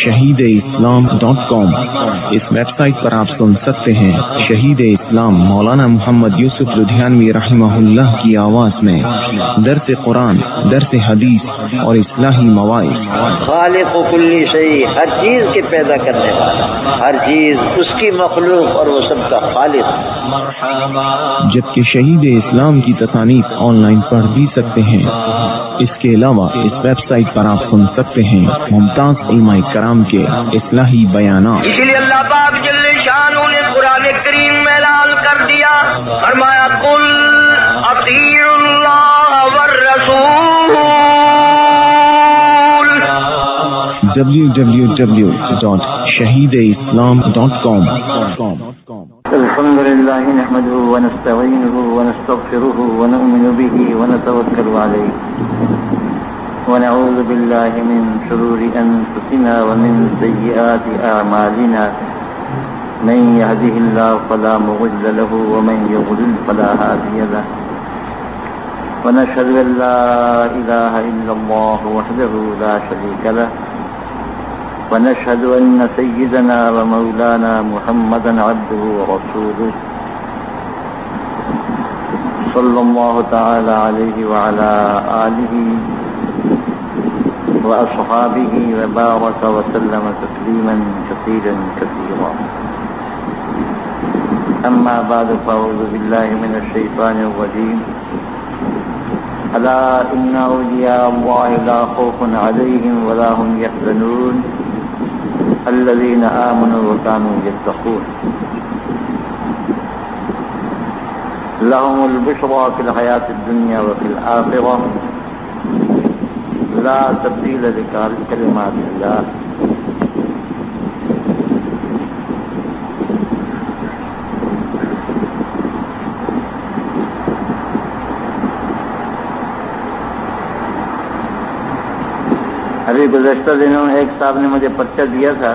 shahideislam.com اس web site پر آپ سن سکتے ہیں شہید اسلام مولانا محمد یوسف لدھیانوی رحمہ اللہ کی آواز میں درس قرآن، درس حدیث اور اصلاحی مواعظ۔ خالق کل شیء، ہر چیز کے پیدا کرنے والا، ہر چیز اس کی مخلوق اور وہ سب کا خالق۔ جبکہ شہید اسلام کی تصانیف آن لائن پڑھ بھی سکتے ہیں۔ اس کے علاوہ اس ویب سائٹ پر آپ سن سکتے ہیں ممتاز علماء کرام کے اصلاحی بیانات۔ اسی لیے اللہ پاک جل شانہ نے قرآن کریم میں اعلان کر دیا، فرمایا قل اطیعوا اللہ والرسول۔ www.shahideislam.com الحمد لله نحمده ونستعينه ونستغفره ونؤمن به ونتوكل عليه ونعوذ بالله من شرور أنفسنا ومن سيئات أعمالنا من يهده الله فلا مضل له ومن يضلل فلا هادي له ونشهد أن لا إله إلا الله وحده لا شريك له ونشهد أن سيدنا ومولانا محمدا عبده ورسوله صلى الله تعالى عليه وعلى آله وأصحابه وبارك وسلم تسليما كثيرا كثيرا، أما بعد فأعوذ بالله من الشيطان الرجيم، ألا إن أولياء الله لا خوف عليهم ولا هم يحزنون الذين آمنوا وكانوا يتقون لهم البشرى في الحياة الدنيا وفي الآخرة لا تبديل لكلمات الله۔ ابھی گزشتہ دنوں ایک صاحب نے مجھے پرچہ دیا تھا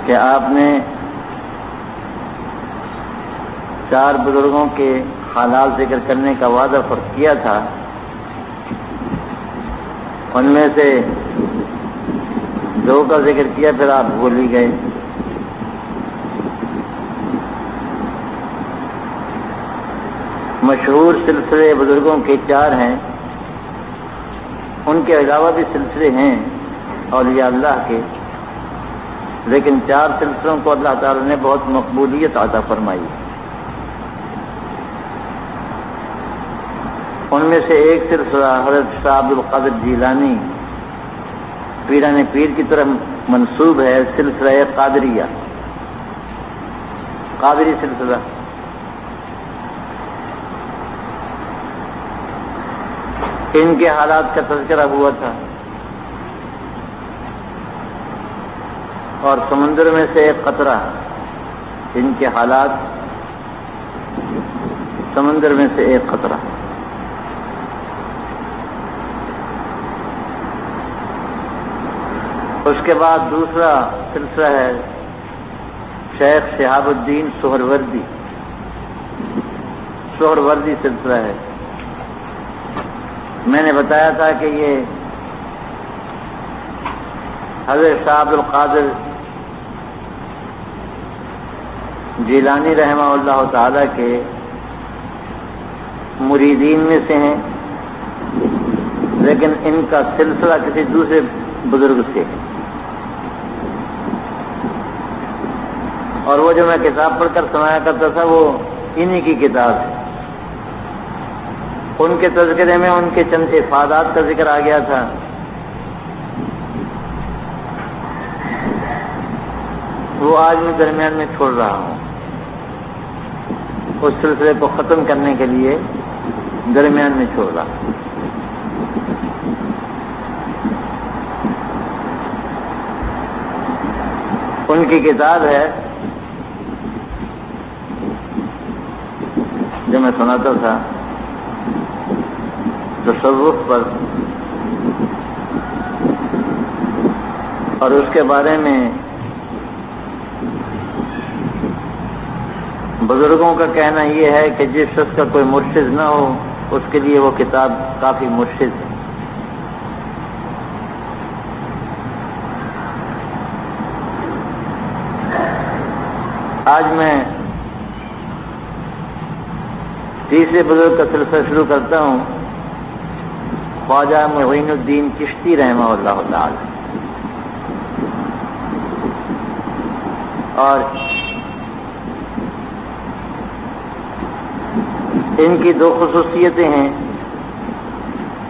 کہ آپ نے 4 بزرگوں کے حالات ذکر کرنے کا وعدہ فرض کیا تھا، ان میں سے 2 کا ذکر کیا، پھر آپ بھول ہی گئے۔ مشہور سلسلے بزرگوں کے 4 ہیں، ان کے علاوہ بھی سلسلے ہیں اولیاء اللہ کے، لیکن 4 سلسلوں کو اللہ تعالی نے بہت مقبولیت عطا فرمائی۔ ان میں سے ایک سلسلہ حضرت شاہ عبد القادر جیلانی پیران پیر کی طرف منسوب ہے، سلسلہ قادریہ، قادری سلسلہ۔ ان کے حالات کا تذکرہ ہوا تھا، اور سمندر میں سے ایک قطرہ، ان کے حالات سمندر میں سے ایک قطرہ۔ اس کے بعد دوسرا سلسلہ ہے شیخ شہاب الدین سہروردی سلسلہ ہے۔ میں نے بتایا تھا کہ یہ حضرت شاہ عبد القادر جیلانی رحمہ اللہ تعالی کے مریدین میں سے ہیں، لیکن ان کا سلسلہ کسی دوسرے بزرگ سے ہے، اور وہ جو میں کتاب پڑھ کر سنایا کرتا تھا وہ انہی کی کتاب ہے۔ ان کے تذکرے میں ان کے چند افادات کا ذکر آ گیا تھا۔ وہ آج میں درمیان میں چھوڑ رہا ہوں، اس سلسلے کو ختم کرنے کے لیے درمیان میں چھوڑ رہا ہوں۔ ان کی کتاب ہے جو میں سناتا تھا تصوف پر، اور اس کے بارے میں بزرگوں کا کہنا یہ ہے کہ جس شخص کا کوئی مرشد نہ ہو اس کے لیے وہ کتاب کافی مرشد ہے۔ آج میں تیسرے بزرگ کا سلسلہ شروع کرتا ہوں، خواجہ معین الدین چشتی رحمہ اللہ تعالی، اور ان کی دو خصوصیتیں ہیں۔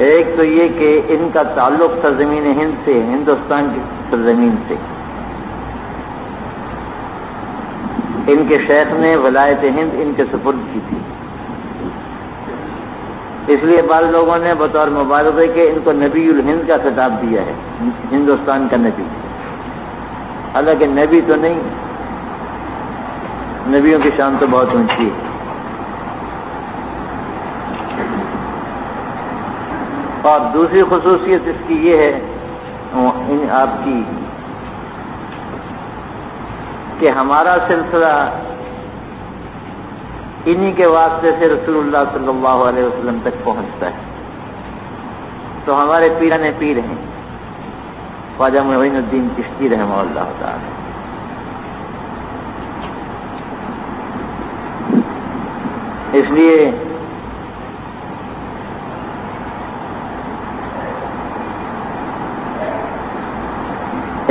ایک تو یہ کہ ان کا تعلق سرزمین ہند سے، ہندوستان کی سرزمین سے۔ ان کے شیخ نے ولایت ہند ان کے سپرد کی تھی، اس لیے بعض لوگوں نے بطور مبالغے کے ان کو نبی الہند کا خطاب دیا ہے، ہندوستان کا نبی۔ حالانکہ نبی تو نہیں، نبیوں کی شان تو بہت اونچی ہے۔ اور دوسری خصوصیت اس کی یہ ہے آپ کی کہ ہمارا سلسلہ انہی کے واسطے سے رسول اللہ صلی اللہ علیہ وسلم تک پہنچتا ہے۔ تو ہمارے پیرانے پیر ہیں خواجہ معین الدین چشتی رحمہ اللہ تعالی۔ اس لیے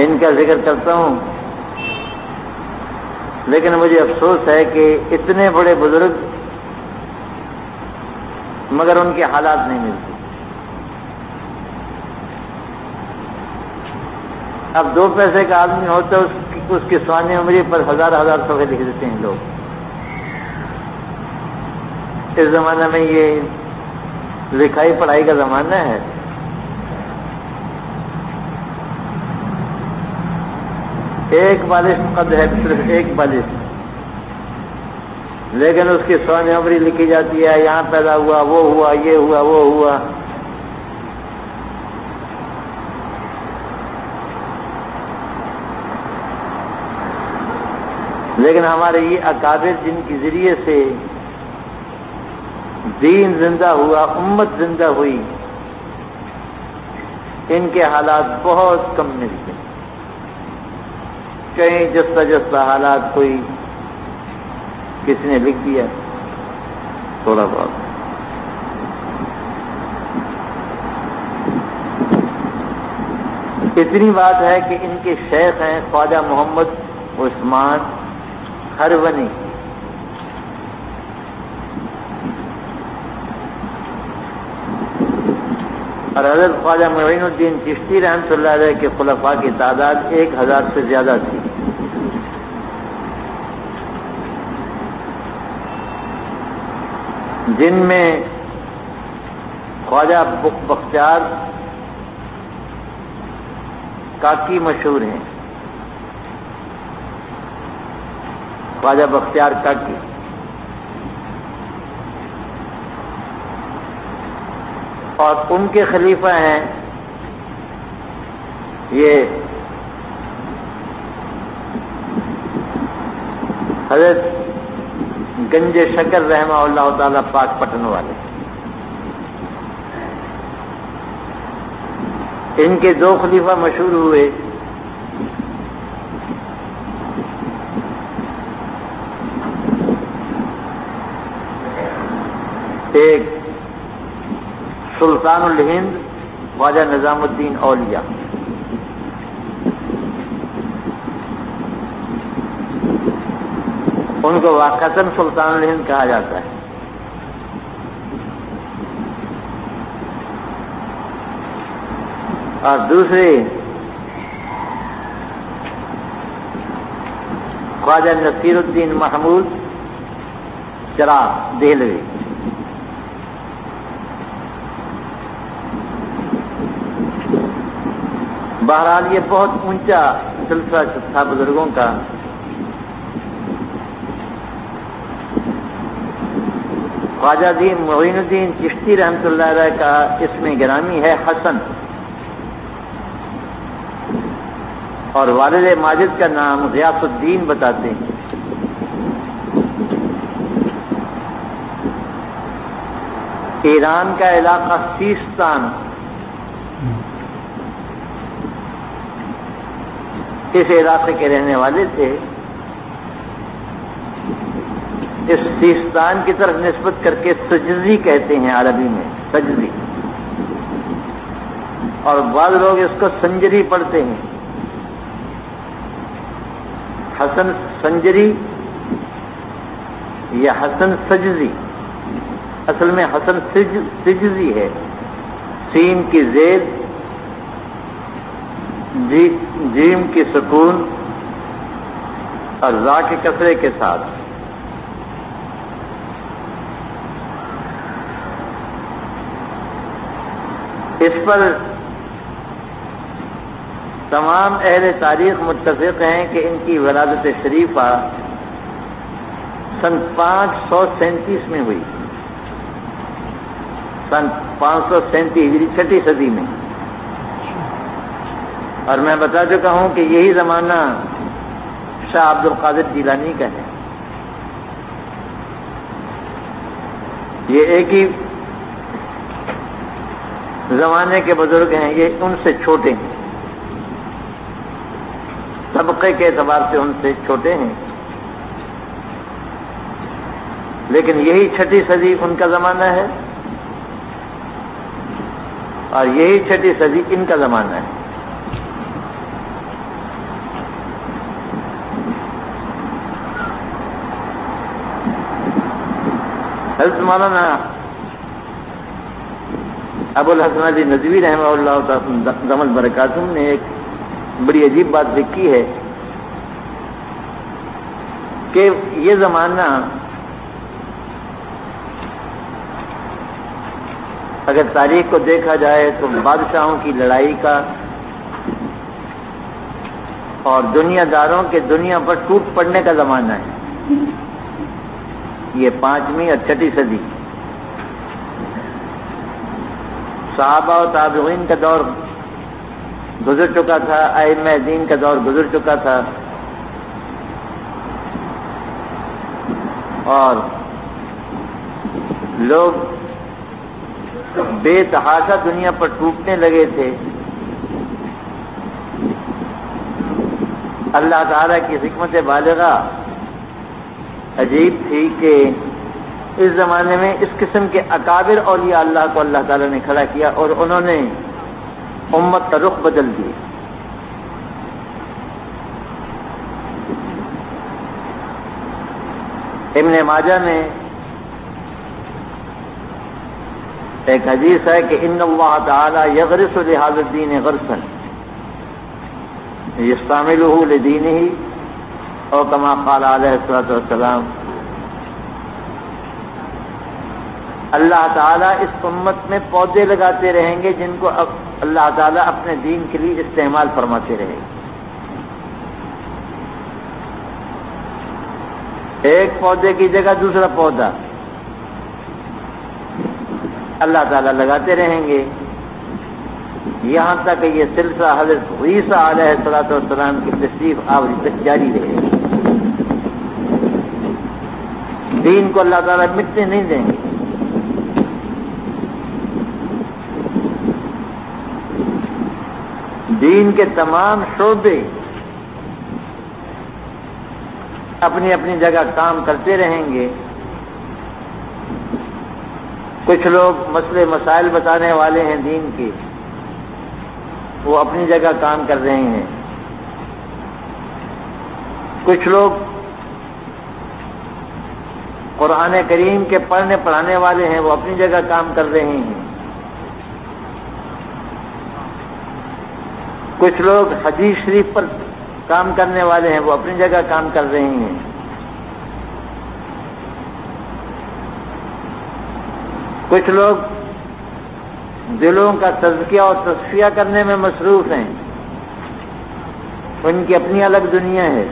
ان کا ذکر کرتا ہوں، لیکن مجھے افسوس ہے کہ اتنے بڑے بزرگ مگر ان کے حالات نہیں ملتے۔ اب 2 پیسے کا آدمی ہوتا ہے، اس کی سوانح عمری پر ہزار صفحے لکھ دیتے ہیں لوگ۔ اس زمانے میں یہ لکھائی پڑھائی کا زمانہ ہے۔ ایک بالش قد ہے، صرف ایک بالش، لیکن اس کی سوانح عمری لکھی جاتی ہے، یہاں پیدا ہوا، وہ ہوا، یہ ہوا، وہ ہوا۔ لیکن ہمارے یہ اکابر جن کے ذریعے سے دین زندہ ہوا، امت زندہ ہوئی، ان کے حالات بہت کم ملتے ہیں۔ کہیں جستا حالات کوئی کسی نے لکھ دیا تھوڑا بہت۔ اتنی بات ہے کہ ان کے شیخ ہیں خواجہ محمد عثمان ہرونی، اور حضرت خواجہ معین الدین چشتی رحمۃ اللہ علیہ کے خلفاء کی تعداد 1000 سے زیادہ تھی۔ جن میں خواجہ بختیار کاکی مشہور ہیں، خواجہ بختیار کاکی، اور ان کے خلیفہ ہیں یہ حضرت گنج شکر رحمہ اللہ تعالی پاک پٹن والے۔ ان کے 2 خلیفہ مشہور ہوئے، ایک سلطان الہند خواجہ نظام الدین اولیاء، ان کو واقعتاً سلطان الہند کہا جاتا ہے۔ اور دوسرے خواجہ نصیر الدین محمود چراغ دہلوی۔ بہرحال یہ بہت اونچا سلسلہ تھا بزرگوں کا۔ خواجہ معین الدین چشتی رحمۃ اللہ علیہ کا اسم گرامی ہے حسن، اور والد ماجد کا نام غیاث الدین بتاتے ہیں۔ ایران کا علاقہ سیستان، اس علاقے کے رہنے والے تھے. اس سیستان کی طرف نسبت کر کے سجزی کہتے ہیں عربی میں، سجزی، اور بعض لوگ اس کو سنجری پڑھتے ہیں. حسن سنجری یا حسن سجزی، اصل میں حسن سجزی ہے. سین کی زید، جیم کی سکون اور را کے کسرے کے ساتھ. اس پر تمام اہل تاریخ متفق ہیں کہ ان کی ولادت شریفہ سن 537 میں ہوئی، سن 537 ہجری، 6 صدی میں. اور میں بتا چکا ہوں کہ یہی زمانہ شاہ عبد القادر جیلانی کا ہے. یہ ایک ہی زمانے کے بزرگ ہیں، یہ ان سے چھوٹے ہیں، طبقے کے اعتبار سے ان سے چھوٹے ہیں، لیکن یہی 6 صدی ان کا زمانہ ہے اور یہی 6 صدی ان کا زمانہ ہے. حضرت مولانا ابو الحسن علی ندوی رحمہ اللہ تعالی دمل برکاتہم نے ایک بڑی عجیب بات لکھی ہے کہ یہ زمانہ اگر تاریخ کو دیکھا جائے تو بادشاہوں کی لڑائی کا اور دنیا داروں کے دنیا پر ٹوٹ پڑنے کا زمانہ ہے. یہ 5ویں اور 6 صدی. صحابہ و تابعین کا دور گزر چکا تھا، ائمہ دین کا دور گزر چکا تھا، اور لوگ بے تحاشا دنیا پر ٹوٹنے لگے تھے. اللہ تعالیٰ کی حکمت بالغہ عجیب تھی کہ اس زمانے میں اس قسم کے اکابر اولیاء اللہ کو اللہ تعالیٰ نے کھڑا کیا اور انہوں نے امت کا رخ بدل دیا. ابن ماجہ میں ایک حدیث ہے کہ ان اللہ تعالی یغرس لہذا الدین غرسا یستعملہ لدینہ اور کما قال علیہ الصلوۃ والسلام. اللہ تعالیٰ اس امت میں پودے لگاتے رہیں گے جن کو اللہ تعالیٰ اپنے دین کے لیے استعمال فرماتے رہیں گے. ایک پودے کی جگہ دوسرا پودا اللہ تعالیٰ لگاتے رہیں گے یہاں تک کہ یہ سلسلہ حضرت عیسیٰ علیہ السلام کی تشریف آوری تک جاری رہے گا. دین کو اللہ تعالیٰ مٹنے نہیں دیں گے. دین کے تمام شعبے اپنی اپنی جگہ کام کرتے رہیں گے. کچھ لوگ مسئلے مسائل بتانے والے ہیں دین کے، وہ اپنی جگہ کام کر رہے ہیں. کچھ لوگ قرآن کریم کے پڑھنے پڑھانے والے ہیں، وہ اپنی جگہ کام کر رہے ہیں. کچھ لوگ حدیث شریف پر کام کرنے والے ہیں، وہ اپنی جگہ کام کر رہے ہیں. کچھ لوگ دلوں کا تزکیہ اور تصفیہ کرنے میں مصروف ہیں، ان کی اپنی الگ دنیا ہے.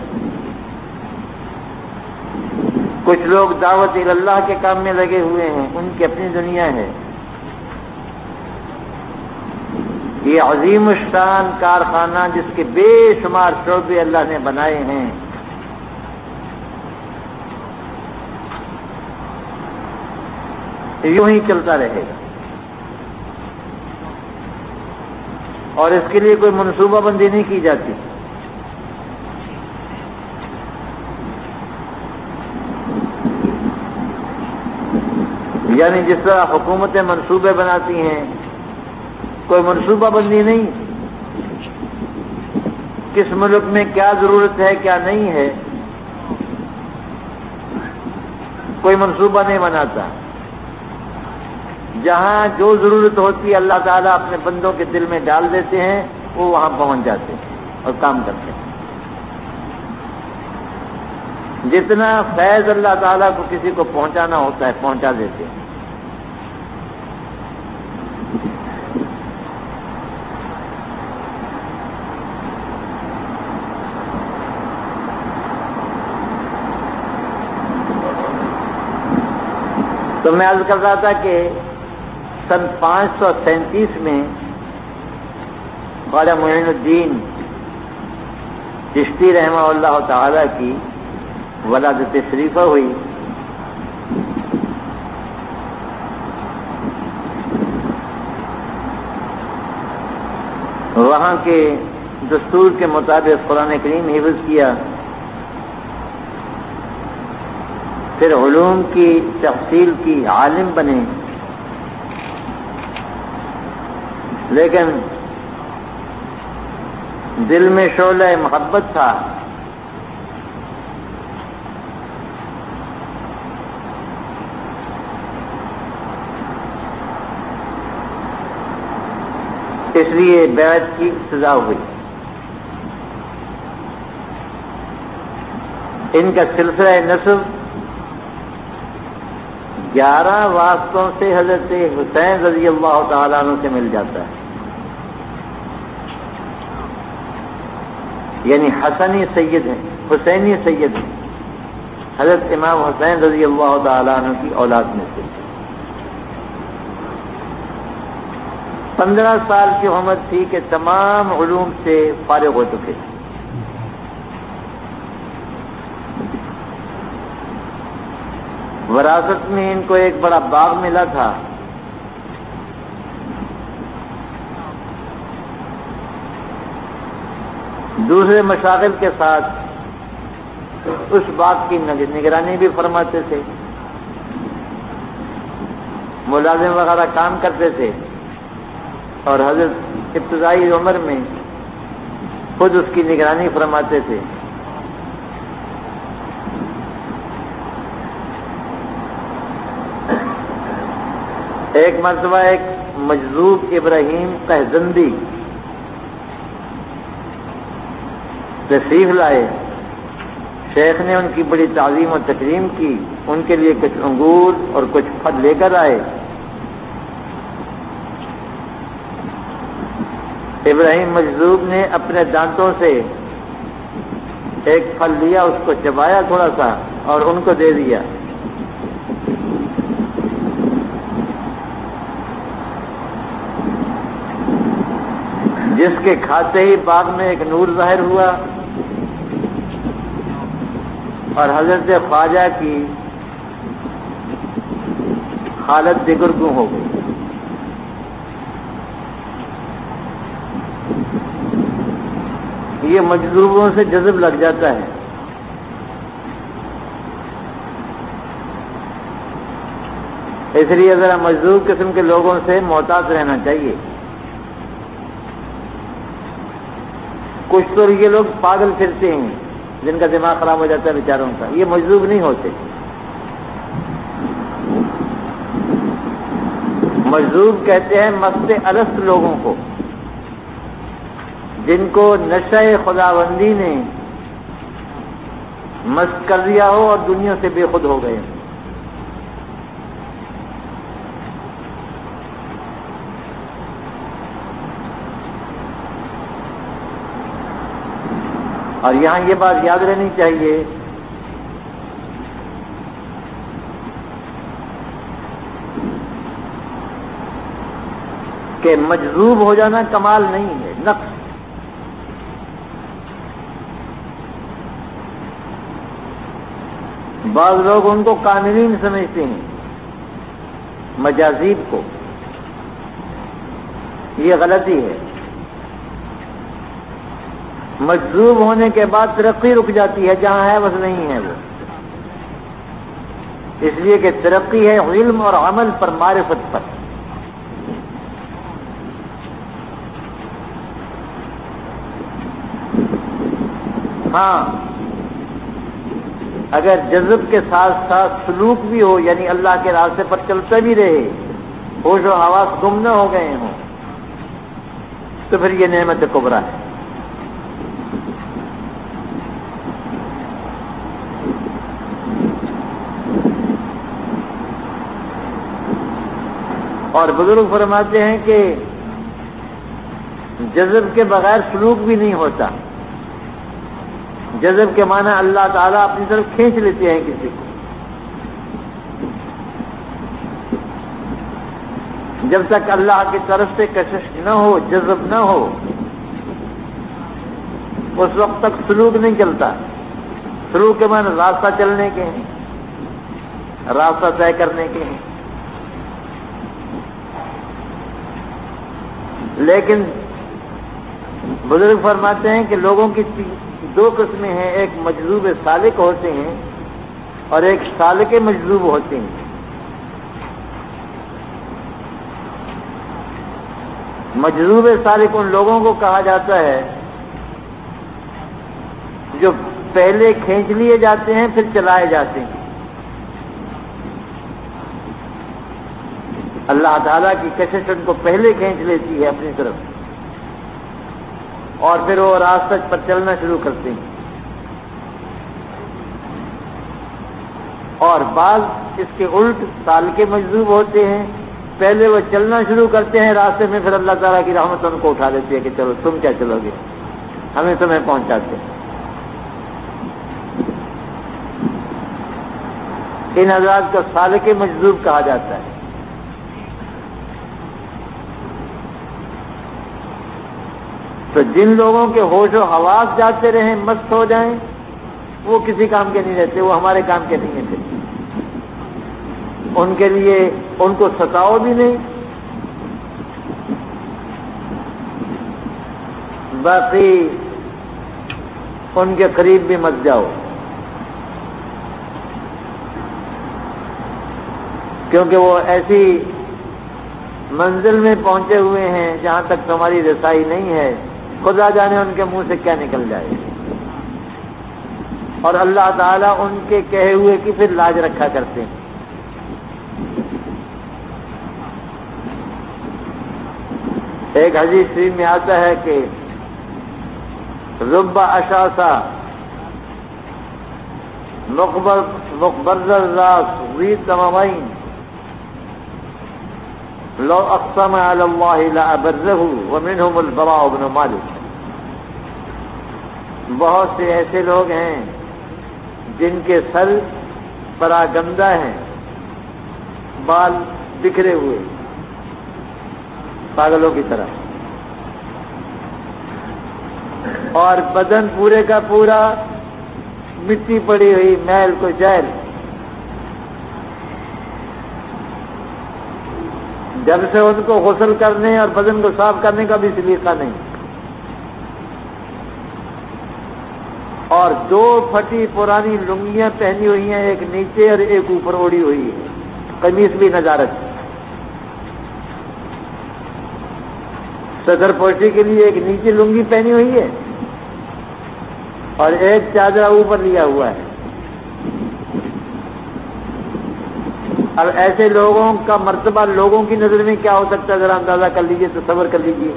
کچھ لوگ دعوت اللہ کے کام میں لگے ہوئے ہیں، ان کی اپنی دنیا ہے. یہ عظیم الشان کارخانہ جس کے بے شمار شعبے اللہ نے بنائے ہیں، یوں ہی چلتا رہے گا، اور اس کے لیے کوئی منصوبہ بندی نہیں کی جاتی۔ یعنی جس طرح حکومتیں منصوبے بناتی ہیں، کوئی منصوبہ بندی نہیں، کس ملک میں کیا ضرورت ہے کیا نہیں ہے، کوئی منصوبہ نہیں بناتا۔ جہاں جو ضرورت ہوتی ہے اللہ تعالیٰ اپنے بندوں کے دل میں ڈال دیتے ہیں، وہ وہاں پہنچ جاتے ہیں اور کام کرتے ہیں۔ جتنا فیض اللہ تعالیٰ کو کسی کو پہنچانا ہوتا ہے پہنچا دیتے ہیں۔ تو میں عرض کر رہا تھا کہ سن 537 میں خواجہ معین الدین چشتی رحمہ اللہ تعالی کی ولادت شریفہ ہوئی۔ وہاں کے دستور کے مطابق قرآن کریم حفظ کیا، پھر علوم کی تفصیل کی عالم بنے، لیکن دل میں شعلہ محبت تھا۔ اس لیے بیعت کی سزا ہوئی۔ ان کا سلسلہ نسب 11 واسطوں سے حضرت حسین رضی اللہ تعالیٰ عنہ سے مل جاتا ہے، یعنی حسنی سید ہیں، حسینی سید ہیں، حضرت امام حسین رضی اللہ تعالیٰ عنہ کی اولاد میں سے۔ 15 سال کی عمر تھی کہ تمام علوم سے فارغ ہو چکے۔ وراثت میں ان کو ایک بڑا باغ ملا تھا، دوسرے مشاغل کے ساتھ اس باغ کی نگرانی بھی فرماتے تھے، ملازم وغیرہ کام کرتے تھے، اور حضرت ابتدائی عمر میں خود اس کی نگرانی فرماتے تھے۔ ایک مرتبہ ایک مجذوب ابراہیم قہزندی تشریف لائے، شیخ نے ان کی بڑی تعظیم و تکریم کی، ان کے لیے کچھ انگور اور کچھ پھل لے کر آئے۔ ابراہیم مجذوب نے اپنے دانتوں سے ایک پھل لیا، اس کو چبایا تھوڑا سا اور ان کو دے دیا۔ جس کے کھاتے ہی باغ میں ایک نور ظاہر ہوا اور حضرت خواجہ کی حالت دگرگوں ہو گئی۔ یہ مجذوبوں سے جذب لگ جاتا ہے۔ اس لیے ذرا مجذوب قسم کے لوگوں سے محتاط رہنا چاہیے۔ کچھ تو یہ لوگ پاگل پھرتے ہیں جن کا دماغ خراب ہو جاتا ہے بیچاروں کا، یہ مجذوب نہیں ہوتے۔ مجذوب کہتے ہیں مست الست لوگوں کو، جن کو نشہ خداوندی نے مست کر دیا ہو اور دنیا سے بے خود ہو گئے۔ اور یہاں یہ بات یاد رہنی چاہیے کہ مجذوب ہو جانا کمال نہیں ہے، نقص۔ بعض لوگ ان کو کاملین سمجھتے ہیں، مجازیب کو، یہ غلطی ہے۔ مجذوب ہونے کے بعد ترقی رک جاتی ہے، جہاں ہے بس نہیں ہے وہ، اس لیے کہ ترقی ہے علم اور عمل پر، معرفت پر۔ ہاں اگر جذب کے ساتھ ساتھ سلوک بھی ہو، یعنی اللہ کے راستے پر چلتا بھی رہے، ہوش و حواس گم نہ ہو گئے ہوں، تو پھر یہ نعمت کبریٰ ہے۔ اور بزرگ فرماتے ہیں کہ جذب کے بغیر سلوک بھی نہیں ہوتا۔ جذب کے معنی اللہ تعالیٰ اپنی طرف کھینچ لیتے ہیں کسی کو۔ جب تک اللہ کی طرف سے کشش نہ ہو، جذب نہ ہو، اس وقت تک سلوک نہیں چلتا۔ سلوک کے معنی راستہ چلنے کے ہیں، راستہ طے کرنے کے ہیں۔ لیکن بزرگ فرماتے ہیں کہ لوگوں کی دو قسمیں ہیں، ایک مجذوب سالک ہوتے ہیں اور ایک سالک مجذوب ہوتے ہیں۔ مجذوب سالک ان لوگوں کو کہا جاتا ہے جو پہلے کھینچ لیے جاتے ہیں پھر چلائے جاتے ہیں۔ اللہ تعالیٰ کی کشش ان کو پہلے کھینچ لیتی ہے اپنی طرف، اور پھر وہ راستہ پر چلنا شروع کرتے ہیں۔ اور بعض اس کے الٹ سالک مجذوب ہوتے ہیں، پہلے وہ چلنا شروع کرتے ہیں راستے میں، پھر اللہ تعالیٰ کی رحمت ان کو اٹھا لیتی ہے کہ چلو تم کیا چلو گے، ہمیں تمہیں پہنچاتے ہیں۔ ان حضرات کو سالک مجذوب کہا جاتا ہے۔ تو جن لوگوں کے ہوش و حواس جاتے رہیں، مست ہو جائیں، وہ کسی کام کے نہیں رہتے، وہ ہمارے کام کے نہیں رہتے۔ ان کے لیے ان کو ستاؤ بھی نہیں، باقی ان کے قریب بھی مت جاؤ، کیونکہ وہ ایسی منزل میں پہنچے ہوئے ہیں جہاں تک تمہاری رسائی نہیں ہے، خدا جانے ان کے منہ سے کیا نکل جائے، اور اللہ تعالیٰ ان کے کہے ہوئے کی پھر لاج رکھا کرتے ہیں۔ ایک حدیث شریف میں آتا ہے کہ رب اشعثا مقبض الراس ذی طمامین لو اقسم علی اللہ لابرہ ومنہم البراء بن مالک۔ بہت سے ایسے لوگ ہیں جن کے سر پراگندہ ہیں، بال بکھرے ہوئے پاگلوں کی طرح، اور بدن پورے کا پورا مٹی پڑی ہوئی، میل کو جیل۔ جب سے ان کو غسل کرنے اور بدن کو صاف کرنے کا بھی سلیقہ نہیں، اور دو پھٹی پرانی لنگیاں پہنی ہوئی ہیں، ایک نیچے اور ایک اوپر اوڑی ہوئی ہے، قمیص بھی نظارت۔ صدر پوشی کے لیے ایک نیچے لنگی پہنی ہوئی ہے اور ایک چادر اوپر لیا ہوا ہے۔ اب ایسے لوگوں کا مرتبہ لوگوں کی نظر میں کیا ہو سکتا ہے، ذرا اندازہ کر لیجئے، تصور کر لیجئے۔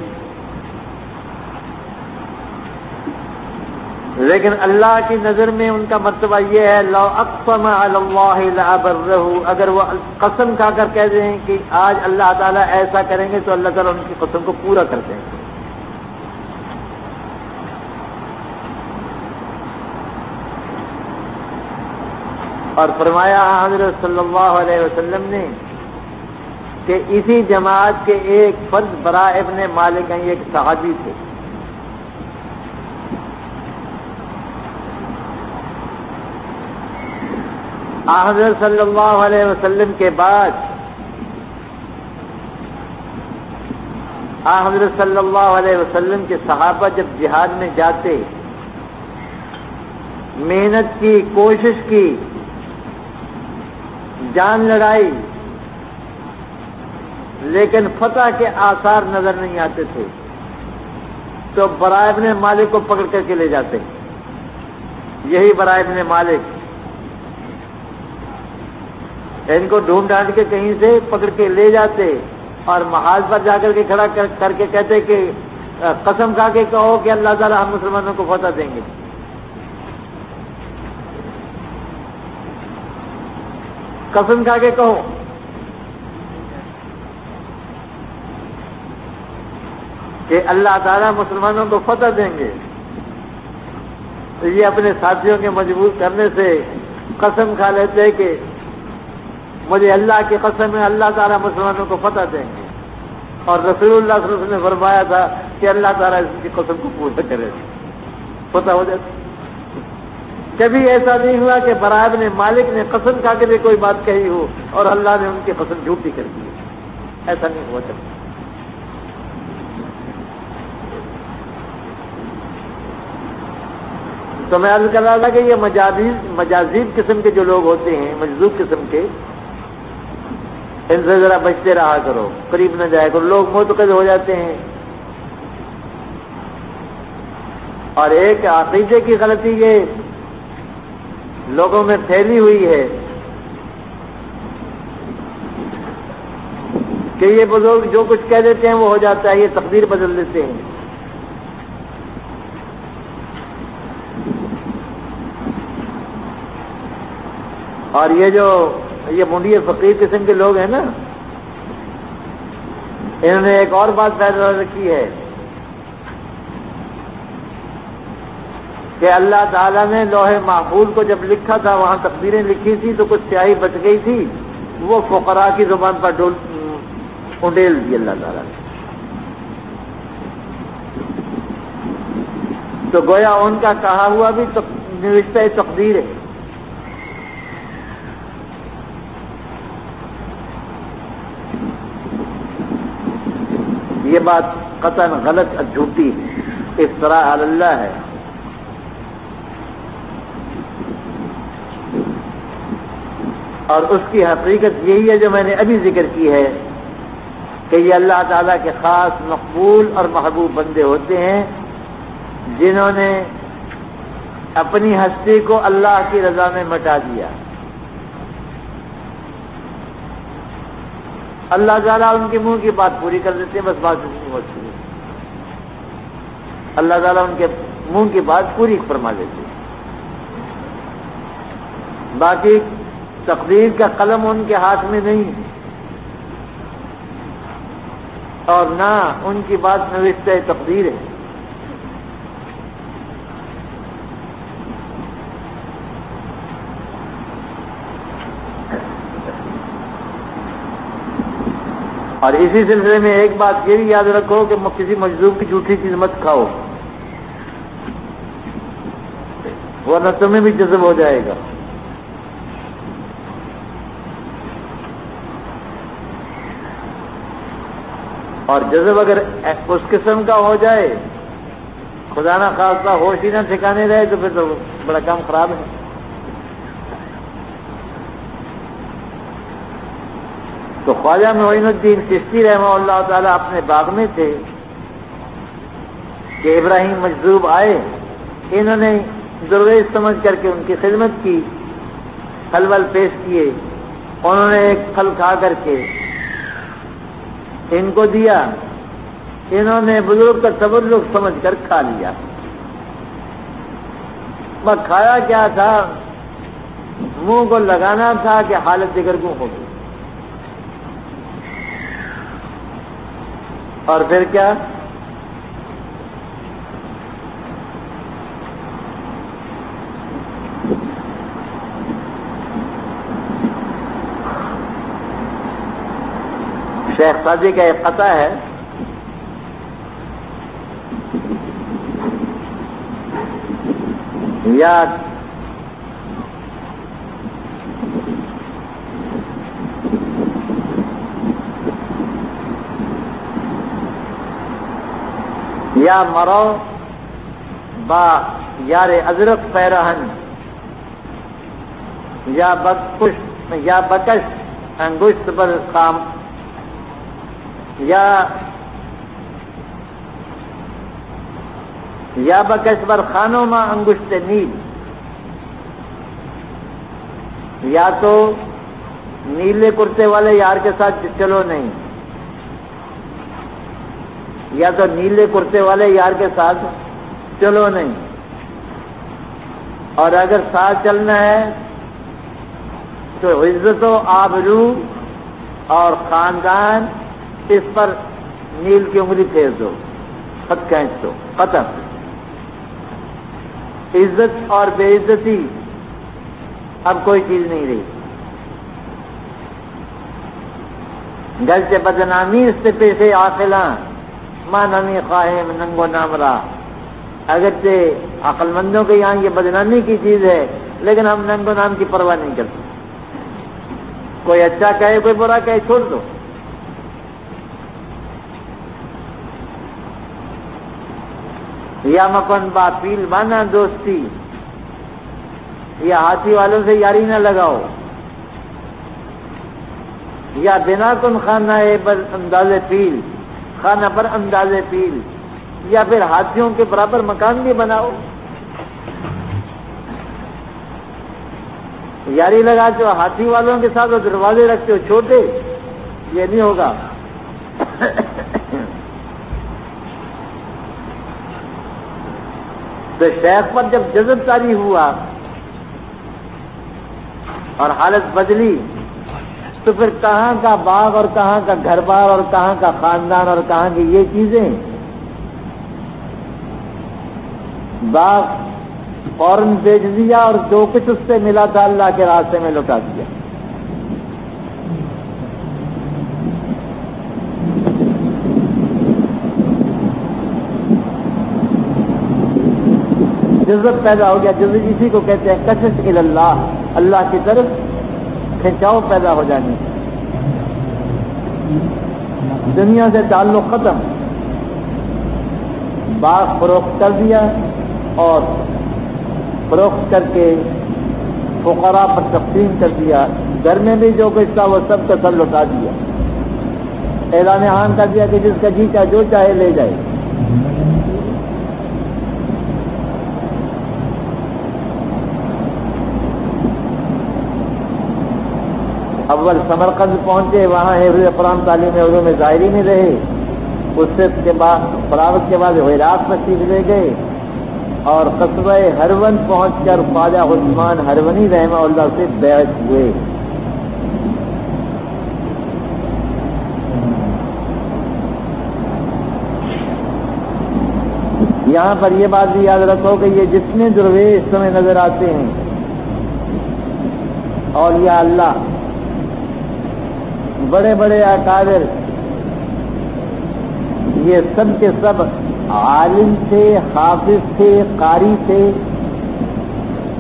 لیکن اللہ کی نظر میں ان کا مرتبہ یہ ہے لو اقسم علی اللہ لابرہ، اگر وہ قسم کھا کر کہہ دیں کہ آج اللہ تعالیٰ ایسا کریں گے تو اللہ تعالیٰ ان کی قسم کو پورا کر دیں گے۔ اور فرمایا حضرت صلی اللہ علیہ وسلم نے کہ اسی جماعت کے ایک فرد براء ابن مالک ہیں، ایک صحابی تھے، حضرت صلی اللہ علیہ وسلم کے بعد حضرت صلی اللہ علیہ وسلم کے صحابہ جب جہاد میں جاتے، محنت کی، کوشش کی، جان لڑائی، لیکن فتح کے آثار نظر نہیں آتے تھے، تو براء ابن مالک کو پکڑ کر کے لے جاتے. یہی براء ابن مالک ان کو ڈھونڈ ڈھانڈ کے کہیں سے پکڑ کے لے جاتے اور محاذ پر جا کر کے کھڑا کر کے کہتے کہ قسم کھا کے کہو کہ اللہ تعالیٰ ہم مسلمانوں کو فتح دیں گے. قسم کھا کے کہو. کہ اللہ تعالیٰ مسلمانوں کو فتح دیں گے. تو یہ اپنے ساتھیوں کے مجبور کرنے سے قسم کھا لیتے کہ مجھے اللہ کی قسم ہے اللہ تعالیٰ مسلمانوں کو فتح دیں گے. اور رسول اللہ صلی اللہ علیہ وسلم نے فرمایا تھا کہ اللہ تعالیٰ اس کی قسم کو پورا کرے، فتح ہو جاتی. کبھی ایسا نہیں ہوا کہ براء ابن مالک نے قسم کھا کے بھی کوئی بات کہی ہو اور اللہ نے ان کی قسم جھوٹی کر دی. ایسا نہیں ہوا کبھی. تو میں عرض کر رہا تھا کہ یہ مجازیب قسم کے جو لوگ ہوتے ہیں، مجذوب قسم کے، ان سے ذرا بچتے رہا کرو، قریب نہ جایا کرو. لوگ معتقد ہو جاتے ہیں. اور ایک عقیدے کی غلطی یہ لوگوں میں پھیلی ہوئی ہے کہ یہ بزرگ جو کچھ کہہ دیتے ہیں وہ ہو جاتا ہے، یہ تقدیر بدل دیتے ہیں. اور یہ منڈی فقیر قسم کے لوگ ہیں نا، انہوں نے ایک اور بات پیدا رکھی ہے کہ اللہ تعالیٰ نے لوح محفوظ کو جب لکھا تھا، وہاں تقدیریں لکھی تھی تو کچھ سیاہی بچ گئی تھی، وہ فقراء کی زبان پر انڈیل دی اللہ تعالیٰ نے. تو گویا ان کا کہا ہوا بھی نوشتہ تقدیر ہے. یہ بات قطعاً غلط، جھوٹی، افتراء علی اللہ ہے. اور اس کی حقیقت یہی ہے جو میں نے ابھی ذکر کی ہے کہ یہ اللہ تعالیٰ کے خاص مقبول اور محبوب بندے ہوتے ہیں جنہوں نے اپنی ہستی کو اللہ کی رضا میں مٹا دیا. اللہ تعالیٰ ان کے منہ کی بات پوری کر دیتے ہیں، بس بات نہیں ہوتی. اللہ تعالیٰ ان کے منہ کی بات پوری فرما دیتے ہیں. باقی تقدیر کا قلم ان کے ہاتھ میں نہیں اور نہ ان کی بات نوشتہ تقدیر ہے. اور اسی سلسلے میں ایک بات یہ بھی یاد رکھو کہ کسی مجذوب کی جھوٹی چیز مت کھاؤ، ورنہ تمہیں بھی جذب ہو جائے گا. اور جذب اگر اس قسم کا ہو جائے، خدا نہ خواستہ ہوش ہی نہ ٹھکانے رہے، تو پھر تو بڑا کام خراب ہے. تو خواجہ معین الدین چشتی رحمہ اللہ تعالیٰ اپنے باغ میں تھے کہ ابراہیم مجذوب آئے. انہوں نے درویش سمجھ کر کے ان کی خدمت کی، پھل ول پیش کیے. انہوں نے ایک پھل کھا کر کے ان کو دیا. انہوں نے بزرگ کا تبرک سمجھ کر کھا لیا. بس کھایا کیا تھا، منہ کو لگانا تھا کہ حالت دگرگوں ہو گئی. اور پھر کیا، شیخ سعدی کا ایک قطع ہے، یا یا مرو با یار ازرق پیرہن، یا بکش انگشت پر خام، یا بکش بر خانوں میں انگشت نیل، یا تو نیلے کرتے والے یار کے ساتھ چلو نہیں، یا تو نیلے کرتے والے یار کے ساتھ چلو نہیں، اور اگر ساتھ چلنا ہے تو عزت و آبرو اور خاندان اس پر نیل کی انگلی پھیر دو، خط کھینچ دو، ختم۔ عزت اور بے عزتی اب کوئی چیز نہیں رہی۔ گرچہ بدنامی اس سے پیشے عاقلاں ماں نمی خواہم ننگو نامرا، اگرچہ عقل مندوں کے یہاں یہ بدنامی کی چیز ہے، لیکن ہم ننگو نام کی پرواہ نہیں کرتے، کوئی اچھا کہے کوئی برا کہے چھوڑ دو۔ یا مکن با پیل بانا دوستی، یا ہاتھی والوں سے یاری نہ لگاؤ، یا بنا کن خانہ پر انداز پیل، خانہ پر انداز پیل، یا پھر ہاتھیوں کے برابر مکان بھی بناؤ۔ یاری لگاتے ہو ہاتھی والوں کے ساتھ اور دروازے رکھتے ہو چھوٹے، یہ نہیں ہوگا۔ تو شیخ پر جب جذب طاری ہوا اور حالت بدلی، تو پھر کہاں کا باغ اور کہاں کا گھر بار اور کہاں کا خاندان اور کہاں کی یہ چیزیں، باغ فوراً بیچ دیا اور جو کچھ اس سے ملا تھا اللہ کے راستے میں لوٹا دیا۔ جذب پیدا ہو گیا، جذب اسی کو کہتے ہیں کشش الی اللہ، اللہ کی طرف کھنچاؤ پیدا ہو جانے، دنیا سے تعلق ختم، باغ فروخت کر دیا اور فروخت کر کے فقراء پر تقسیم کر دیا، گھر میں بھی جو کچھ تھا وہ سب کا سب لوٹا دیا، اعلان عام کر دیا کہ جس کا جی چاہے جو چاہے لے جائے۔ اول سمرقند پہنچے، وہاں حفظ قرآن تعلیم اردو میں ظاہری میں رہے، اس سے کے بعد فراغت کے بعد عراق تشریف لے گئے اور قصبہ ہرون پہنچ کر خواجہ عثمان ہرونی رحمہ اللہ سے بیعت ہوئے۔ یہاں پر یہ بات بھی یاد رکھو کہ یہ جتنے درویش اس سمے نظر آتے ہیں اولیاء اللہ، بڑے بڑے اکابر، یہ سب کے سب عالم تھے، حافظ تھے، قاری تھے،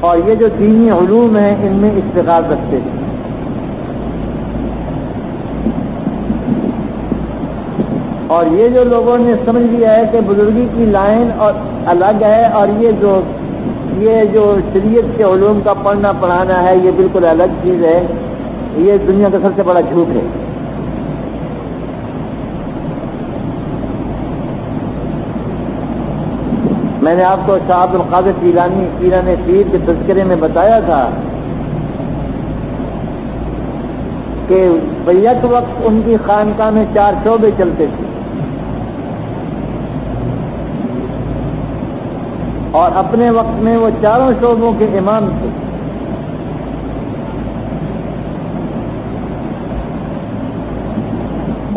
اور یہ جو دینی علوم ہیں ان میں اشتغال رکھتے تھے۔ اور یہ جو لوگوں نے سمجھ لیا ہے کہ بزرگی کی لائن اور الگ ہے اور یہ جو شریعت کے علوم کا پڑھنا پڑھانا ہے یہ بالکل الگ چیز ہے، یہ دنیا کا سب سے بڑا جھوٹ ہے۔ میں نے آپ کو شاہ عبد القادر جیلانی پیران پیر کے تذکرے میں بتایا تھا کہ بیک وقت ان کی خانقاہ میں 4 شعبے چلتے تھے، اور اپنے وقت میں وہ 4 شعبوں کے امام تھے۔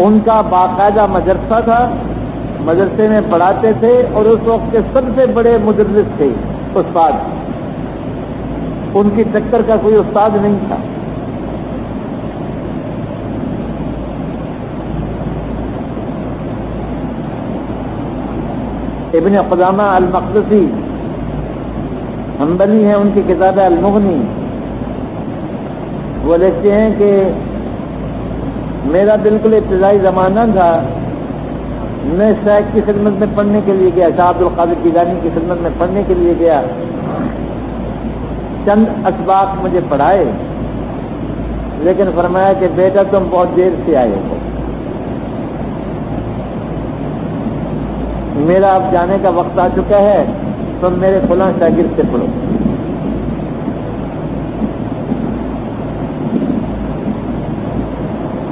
ان کا باقاعدہ مدرسہ تھا، مدرسے میں پڑھاتے تھے، اور اس وقت کے سب سے بڑے مدرس تھے، استاد، ان کی ٹکر کا کوئی استاد نہیں تھا۔ ابن قدامہ المقدسی حنبلی ہیں، ان کی کتاب ہے المغنی، وہ لکھتے ہیں کہ میرا بالکل ابتدائی زمانہ تھا میں شیخ کی خدمت میں پڑھنے کے لیے گیا، شاہ عبد القادر جیلانی کی خدمت میں پڑھنے کے لیے گیا، چند اسباق مجھے پڑھائے، لیکن فرمایا کہ بیٹا تم بہت دیر سے آئے ہو، میرا اب جانے کا وقت آ چکا ہے، تم میرے فلاں شاگرد سے پڑھو۔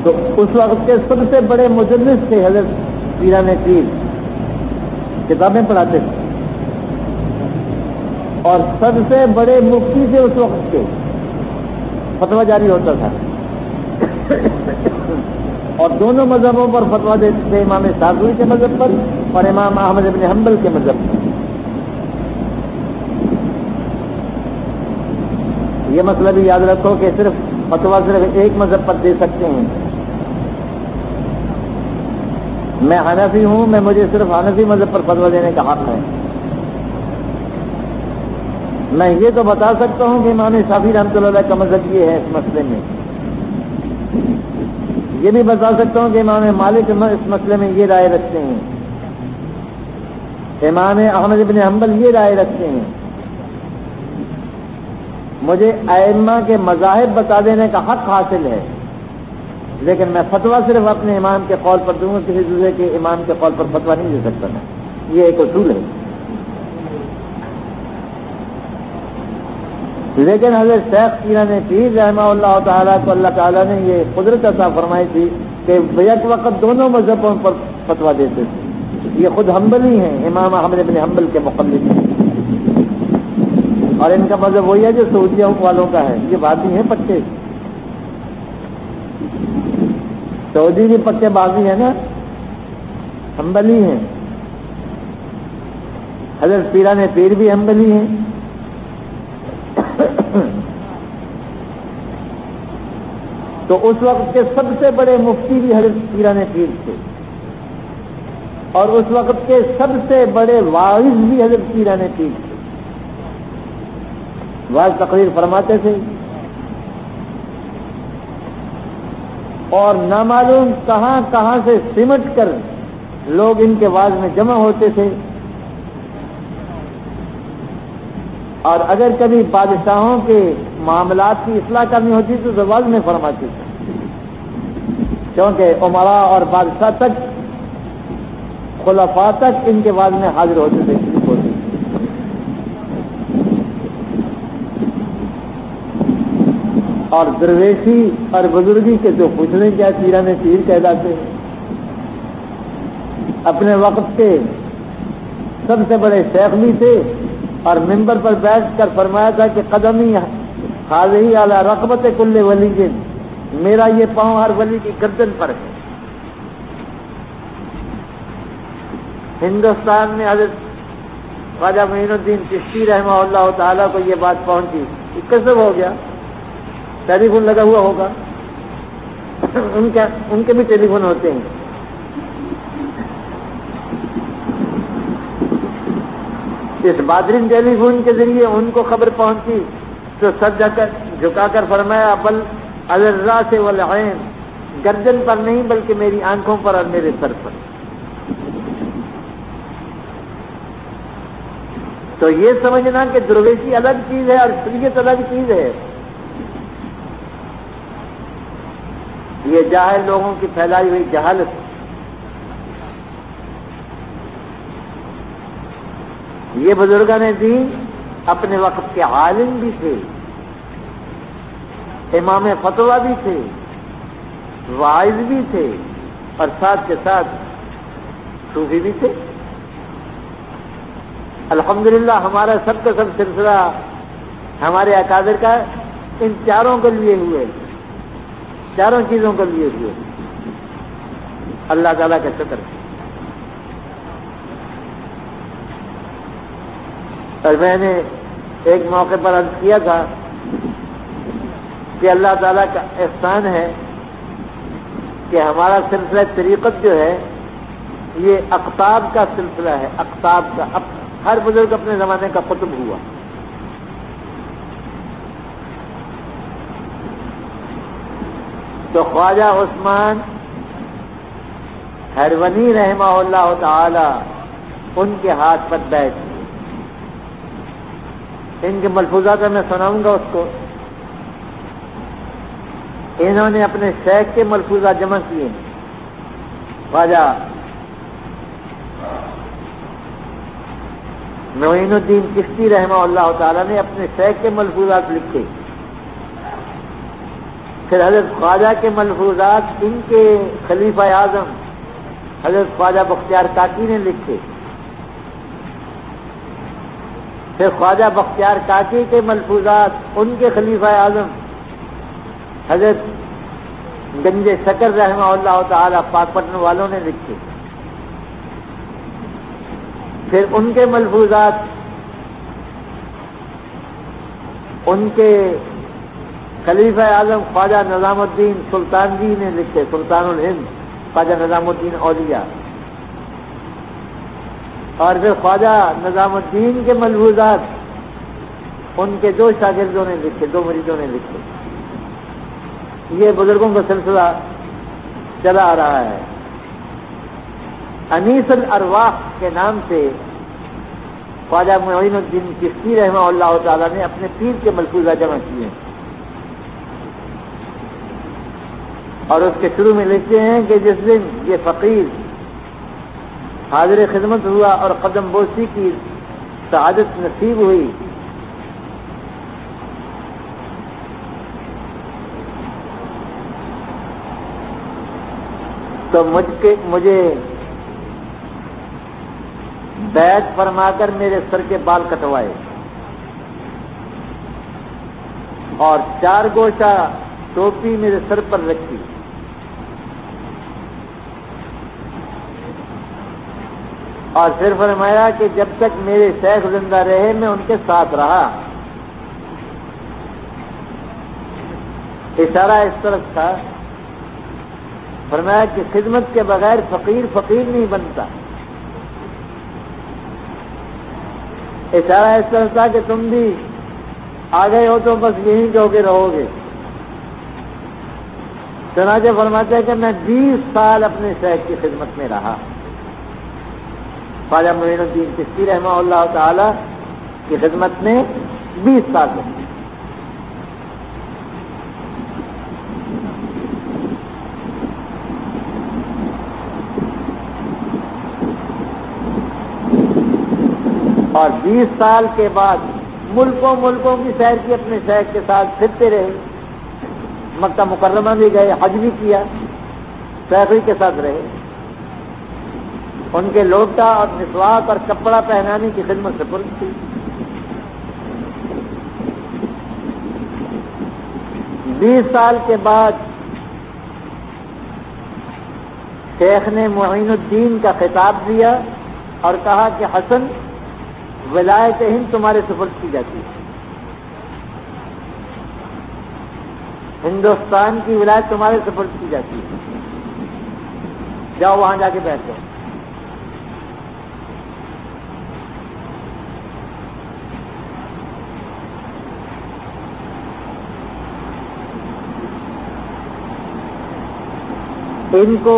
تو اس وقت کے سب سے بڑے مدرس تھے حضرت پیران پیر، کتابیں پڑھاتے تھے، اور سب سے بڑے مفتی تھے اس وقت کے، فتویٰ جاری ہوتا تھا، اور دونوں مذہبوں پر فتویٰ دیتے تھے، امام شافعی کے مذہب پر اور امام احمد بن حنبل کے مذہب پر۔ یہ مسئلہ بھی یاد رکھو کہ صرف فتویٰ صرف ایک مذہب پر دے سکتے ہیں۔ میں حنفی ہوں، مجھے صرف حنفی مذہب پر فتویٰ دینے کا حق ہے۔ میں یہ تو بتا سکتا ہوں کہ امام شافعی رحمۃ اللہ علیہ کا مذہب یہ ہے اس مسئلے میں، یہ بھی بتا سکتا ہوں کہ امام مالک اس مسئلے میں یہ رائے رکھتے ہیں، امام احمد بن حنبل یہ رائے رکھتے ہیں۔ مجھے ائمہ کے مذاہب بتا دینے کا حق حاصل ہے، لیکن میں فتویٰ صرف اپنے امام کے قول پر دوں گا، کسی دوسرے کے امام کے قول پر فتویٰ نہیں دے سکتا میں، یہ ایک اصول ہے۔ لیکن حضرت شیخ پیران پیر رحمہ اللہ تعالیٰ کو اللہ تعالیٰ نے یہ قدرت عطا فرمائی تھی کہ بیک وقت دونوں مذہبوں پر فتویٰ دیتے تھے۔ یہ خود حنبلی ہیں، امام احمد بن حنبل کے مقلد ہیں، اور ان کا مذہب وہی ہے جو سعودیہ والوں کا ہے۔ یہ بازی ہیں پکے، سعودی بھی پکے بازی ہیں نا، حنبلی ہیں۔ حضرت پیران پیر بھی حنبلی ہیں۔ تو اس وقت کے سب سے بڑے مفتی بھی حضرت پیران پیر تھے، اور اس وقت کے سب سے بڑے واعظ بھی حضرت پیران پیر تھے۔ واعظ تقریر فرماتے تھے، اور نامعلوم کہاں کہاں سے سمٹ کر لوگ ان کے واعظ میں جمع ہوتے تھے، اور اگر کبھی بادشاہوں کے معاملات کی اصلاح کرنی ہوتی تو واعظ میں فرماتے تھے، کیونکہ عمراء اور بادشاہ تک، خلفاء تک ان کے واعظ میں حاضر ہوتے تھے، شریک ہوتے تھے۔ اور درویشی اور بزرگی کے جو پوچھنے کیا پیران پیر کہلاتے ہیں۔ اپنے وقت کے سب سے بڑے شیخ بھی تھے، اور منبر پر بیٹھ کر فرمایا تھا کہ قدمی حاضری علی رقبت کل ولی، میرا یہ پاؤں ہر ولی کی گردن پر ہے۔ ہندوستان میں حضرت خواجہ معین الدین چشتی رحمہ اللہ تعالیٰ کو یہ بات پہنچی، یہ کیسے ہو گیا؟ ٹیلی فون لگا ہوا ہوگا، ان کے بھی ٹیلی فون ہوتے ہیں۔ اس بادرین ٹیلی فون کے ذریعے ان کو خبر پہنچی تو سر جھکا کر فرمایا بل الراس والعین، گردن پر نہیں بلکہ میری آنکھوں پر اور میرے سر پر۔ تو یہ سمجھنا کہ درویشی الگ چیز ہے اور شریعت الگ چیز ہے، یہ جاہل لوگوں کی پھیلائی ہوئی جہالت ہے۔ یہ بزرگان دین اپنے وقت کے عالم بھی تھے، امام فتویٰ بھی تھے، واعظ بھی تھے، اور ساتھ کے ساتھ صوفی بھی تھے۔ الحمدللہ ہمارا سب کا سب سلسلہ ہمارے اکابر کا ان چاروں کو لیے ہوئے، چاروں چیزوں کو لیے ہوئے۔ اللہ تعالیٰ کا شکر ہے۔ اور میں نے ایک موقع پر عرض کیا تھا کہ اللہ تعالیٰ کا احسان ہے کہ ہمارا سلسلہ طریقت جو ہے یہ اقطاب کا سلسلہ ہے، اقطاب کا۔ ہر بزرگ اپنے زمانے کا قطب ہوا۔ تو خواجہ عثمان ہرونی رحمہ اللہ تعالی ان کے ہاتھ پر بیٹھ گئے. ان کے ملفوظات میں سناؤں گا اس کو. انہوں نے اپنے شیخ کے ملفوظات جمع کیے. خواجہ معین الدین چشتی رحمہ اللہ تعالیٰ نے اپنے شیخ کے ملفوظات لکھے. پھر حضرت خواجہ کے ملفوظات ان کے خلیفہ اعظم حضرت خواجہ بختیار کاکی نے لکھے. پھر خواجہ بختیار کاکی کے ملفوظات ان کے خلیفہ اعظم حضرت گنج شکر رحمہ اللہ تعالیٰ پاک پٹن والوں نے لکھے. پھر ان کے ملفوظات ان کے خلیفہ اعظم خواجہ نظام الدین سلطانوی نے لکھے. سلطان الہند خواجہ نظام الدین اولیاء. اور پھر خواجہ نظام الدین کے ملفوظات ان کے دو شاگردوں نے لکھے, دو مریدوں نے لکھے. یہ بزرگوں کا سلسلہ چلا آ رہا ہے. انیس الارواح کے نام سے خواجہ معین الدین چشتی رحمہ اللہ تعالیٰ نے اپنے پیر کے ملفوظات جمع کیے ہیں. اور اس کے شروع میں لکھتے ہیں کہ جس دن یہ فقیر حاضر خدمت ہوا اور قدم بوسی کی سعادت نصیب ہوئی, تو مجھے بیعت فرما کر میرے سر کے بال کٹوائے اور 4 گوشہ ٹوپی میرے سر پر رکھی. اور پھر فرمایا کہ جب تک میرے شیخ زندہ رہے میں ان کے ساتھ رہا. اشارہ اس طرف تھا, فرمایا کہ خدمت کے بغیر فقیر فقیر نہیں بنتا. اشارہ اس طرح تھا کہ تم بھی آ گئے ہو تو بس یہیں جو کے رہو گے. چنانچہ فرماتے ہیں کہ میں 20 سال اپنے شیخ کی خدمت میں رہا. خواجہ معین الدین چشتی رحمہ اللہ تعالی کی خدمت میں 20 سال رہے. اور 20 سال کے بعد ملکوں کی سیر کی اپنے شیخ کے ساتھ پھرتے رہے. مکہ مکرمہ بھی گئے, حج بھی کیا, شیخی کے ساتھ رہے. ان کے لوٹا اور مسواک اور کپڑا پہنانے کی خدمت سپرد تھی. بیس سال کے بعد شیخ نے معین الدین کا خطاب دیا اور کہا کہ حسن ولایت ہند تمہارے سپرد کی جاتی ہے. ہندوستان کی ولایت تمہارے سپرد کی جاتی ہے. جاؤ وہاں جا کے بیٹھ جاؤ. ان کو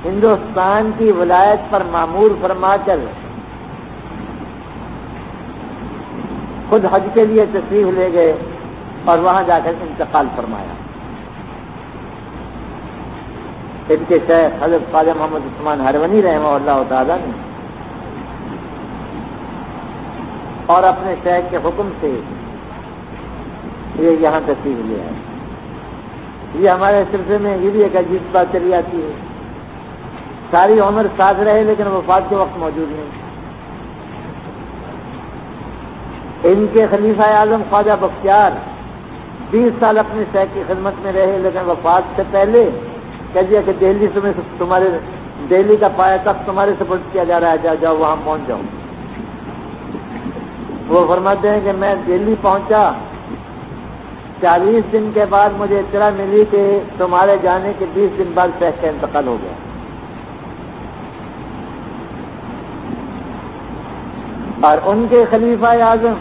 ہندوستان کی ولایت پر مامور فرما کر خود حج کے لیے تشریف لے گئے اور وہاں جا کر انتقال فرمایا. ان کے شیخ حضرت خواجہ محمد عثمان ہرونی رحمہ اللہ تعالیٰ نے اور اپنے شیخ کے حکم سے یہ یہاں تشریف لے آئے. یہ ہمارے سلسلے میں یہ بھی ایک عجیب بات چلی آتی ہے. ساری عمر ساتھ رہے لیکن وفات کے وقت موجود نہیں. ان کے خلیفہ اعظم خواجہ بختیار 20 سال اپنے شیخ کی خدمت میں رہے لیکن وفات سے پہلے کہہ دیا کہ دہلی سے تمہارے دہلی کا پایا تخت تمہارے سپرد کیا جا رہا ہے, جاؤ وہاں پہنچ جاؤ. وہ فرماتے ہیں کہ میں دہلی پہنچا, 40 دن کے بعد مجھے اطلاع ملی کہ تمہارے جانے کے 20 دن بعد شیخ کا انتقال ہو گیا. اور ان کے خلیفہ اعظم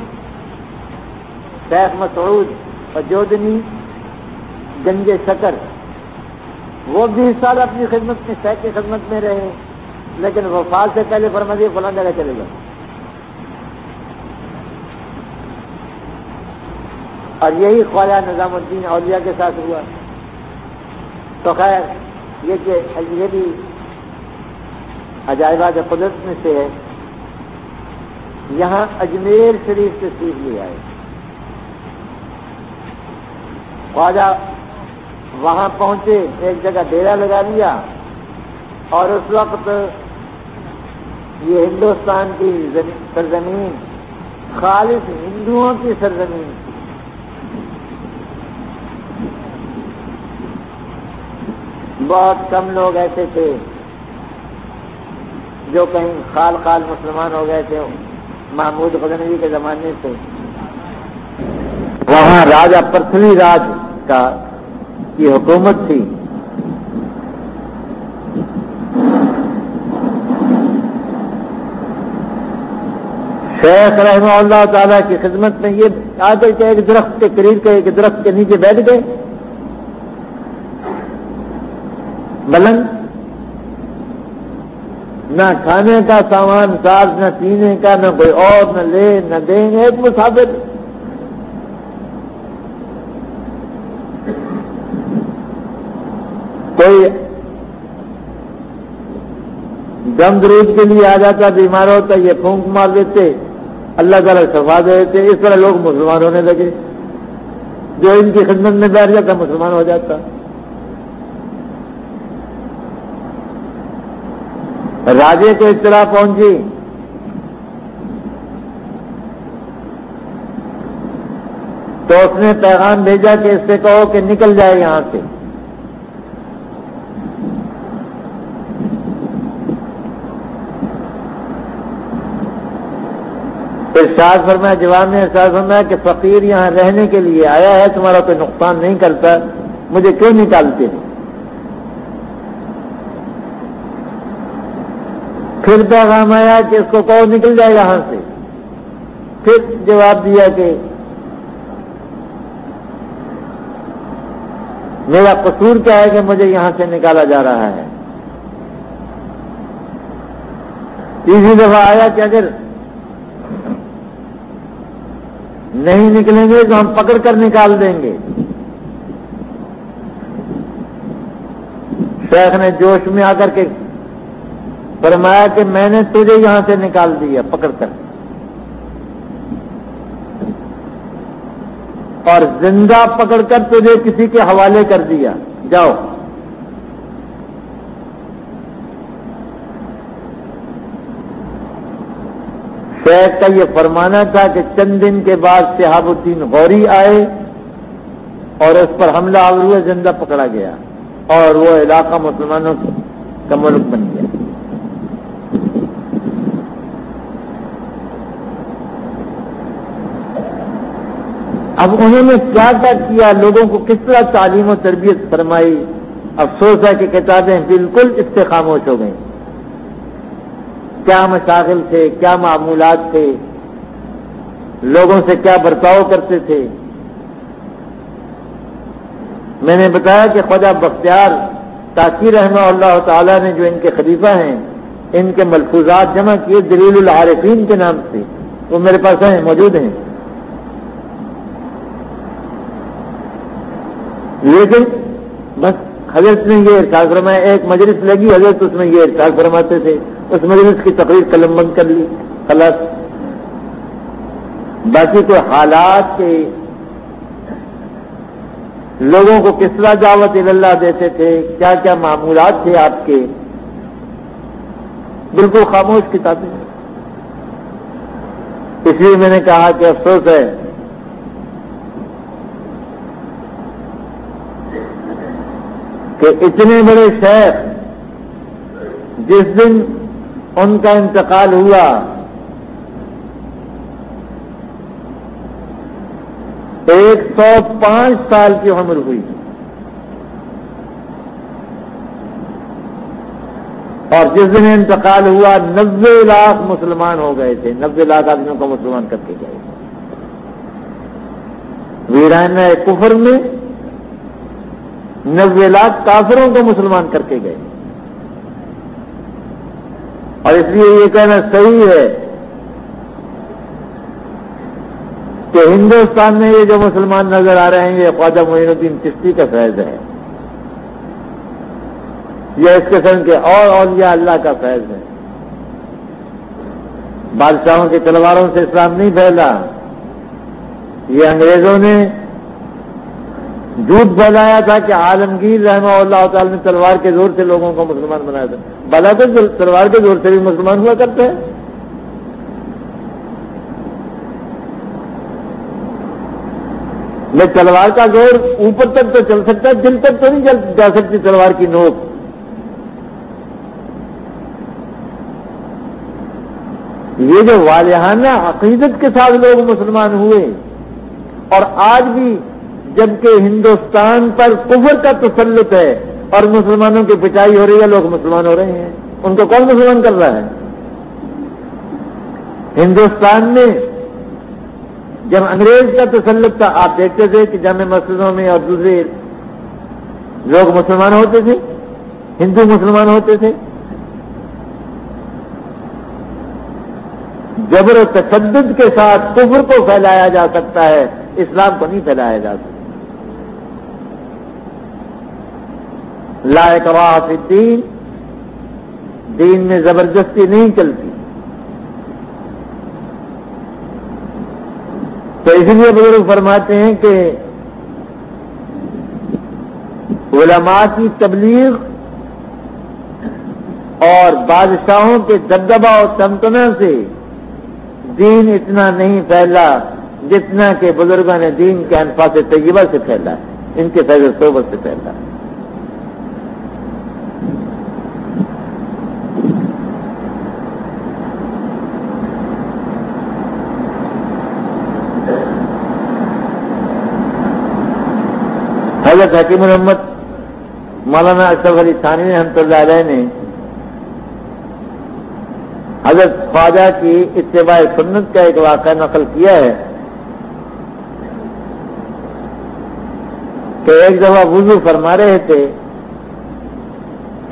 شیخ مسعود فجودنی گنج شکر وہ 20 سال اپنی خدمت میں شیخ کی خدمت میں رہے، لیکن وفات سے پہلے فرما دیا فلاں جگہ چلے گئے. اور یہی خواجہ نظام الدین اولیاء کے ساتھ ہوا. تو خیر یہ بھی عجائبات قدرت میں سے ہے. یہاں اجمیر شریف سے سیکھ لے آئے. خواجہ وہاں پہنچے، ایک جگہ ڈیرا لگا لیا، اور اس وقت یہ ہندوستان کی سرزمین خالص ہندوؤں کی سرزمین تھی. بہت کم لوگ ایسے تھے جو کہیں خال خال مسلمان ہو گئے تھے محمود غزنوی کے زمانے سے. وہاں راجا پرتھوی راج کی حکومت تھی. شیخ رحمہ اللہ تعالیٰ کی خدمت میں یہ آ کر کے ایک درخت کے قریب کے ایک درخت کے نیچے بیٹھ گئے. بلند، نہ کھانے کا سامان ساز، نہ پینے کا، نہ کوئی اور، نہ لے نہ دیں. ایک مسافر. کوئی دم درود کے لیے آ جاتا، بیمار ہوتا، یہ پھونک مار دیتے، اللہ تعالیٰ شفا دے دیتے. اس طرح لوگ مسلمان ہونے لگے. جو ان کی خدمت میں بیٹھ جاتا مسلمان ہو جاتا. راجے کو اطلاع پہنچی تو اس نے پیغام بھیجا کہ اس سے کہو کہ نکل جائے یہاں سے. ارشاد فرمایا، جواب میں ارشاد فرمایا کہ فقیر یہاں رہنے کے لیے آیا ہے، تمہارا کوئی نقصان نہیں کرتا، مجھے کیوں نکالتے ہیں؟ پھر پیغام آیا کہ اس کو کہو نکل جائے یہاں سے. پھر جواب دیا کہ میرا قصور کیا ہے کہ مجھے یہاں سے نکالا جا رہا ہے. تیسری دفعہ آیا کہ اگر نہیں نکلیں گے تو ہم پکڑ کر نکال دیں گے. شیخ نے جوش میں آ کر کے فرمایا کہ میں نے تجھے یہاں سے نکال دیا پکڑ کر، اور زندہ پکڑ کر تجھے کسی کے حوالے کر دیا، جاؤ. شیخ کا یہ فرمانا تھا کہ چند دن کے بعد شہاب الدین غوری آئے اور اس پر حملہ آور ہوئے، زندہ پکڑا گیا، اور وہ علاقہ مسلمانوں کا ملک بن گیا. اب انہوں نے کیا کیا، لوگوں کو کس طرح تعلیم و تربیت فرمائی. افسوس ہے کہ کتابیں بالکل اس سے خاموش ہو گئیں. کیا مشاغل تھے، کیا معمولات تھے، لوگوں سے کیا برتاؤ کرتے تھے. میں نے بتایا کہ خواجہ بختیار تاقی رحمہ اللہ تعالیٰ نے جو ان کے خلیفہ ہیں، ان کے ملفوظات جمع کیے دلیل العارفین کے نام سے، وہ میرے پاس ہیں، موجود ہیں. لیکن بس حضرت نے یہ ارشاد فرمایا، ایک مجلس لگی حضرت اس میں یہ ارشاد فرماتے تھے، اس مجلس کی تقریر قلم بند کر لی، خلاص. باقی کوئی حالات کے لوگوں کو کس طرح دعوت اللہ دیتے تھے، کیا کیا معمولات تھے آپ کے، بالکل خاموش کتابیں. اس لیے میں نے کہا کہ افسوس ہے کہ اتنے بڑے شیخ جس دن ان کا انتقال ہوا، ایک 105 سال کی عمر ہوئی، اور جس دن انتقال ہوا 90 لاکھ مسلمان ہو گئے تھے، 90 لاکھ آدمیوں کو مسلمان کر کے گئے. ویرانہ کفر میں 90 لاکھ کافروں کو مسلمان کر کے گئے. اور اس لیے یہ کہنا صحیح ہے کہ ہندوستان میں یہ جو مسلمان نظر آ رہے ہیں یہ خواجہ معین الدین چشتی کا فیض ہے، یہ اس قسم کے اور اولیاء اللہ کا فیض ہے. بادشاہوں کی تلواروں سے اسلام نہیں پھیلا، یہ انگریزوں نے جھوٹ پھیلایا تھا کہ عالمگیر رحمہ اللہ تعالی نے تلوار کے زور سے لوگوں کو مسلمان بنایا تھا. بھلا تو تلوار کے زور سے بھی مسلمان ہوا کرتے ہیں. میں تلوار کا زور اوپر تک تو چل سکتا ہے، دل تک تو نہیں جا سکتی تلوار کی نوک. یہ جو والہانہ عقیدت کے ساتھ لوگ مسلمان ہوئے، اور آج بھی جبکہ ہندوستان پر کفر کا تسلط ہے اور مسلمانوں کی پٹائی ہو رہی ہے، لوگ مسلمان ہو رہے ہیں. ان کو کون مسلمان کر رہا ہے؟ ہندوستان میں جب انگریز کا تسلط تھا، آپ دیکھتے تھے کہ جامع مسجدوں میں اور دوسرے لوگ مسلمان ہوتے تھے، ہندو مسلمان ہوتے تھے. جبر و تشدد کے ساتھ کفر کو پھیلایا جا سکتا ہے، اسلام کو نہیں پھیلایا جا سکتا. لا اکراہ فی الدین، دین میں زبردستی نہیں چلتی. تو اس لیے بزرگ فرماتے ہیں کہ علماء کی تبلیغ اور بادشاہوں کے دبدبہ اور تمتنا سے دین اتنا نہیں پھیلا جتنا کہ بزرگوں نے دین کے انفاس طیبہ سے پھیلا ہے، ان کے فیض و صحبت سے پھیلا ہے. حضرت حکیم محمد مولانا اشرف علی تھانوی رحمۃ اللہ علیہ نے حضرت خواجہ کی اتباع سنت کا ایک واقعہ نقل کیا ہے کہ ایک دفعہ وضو فرما رہے تھے،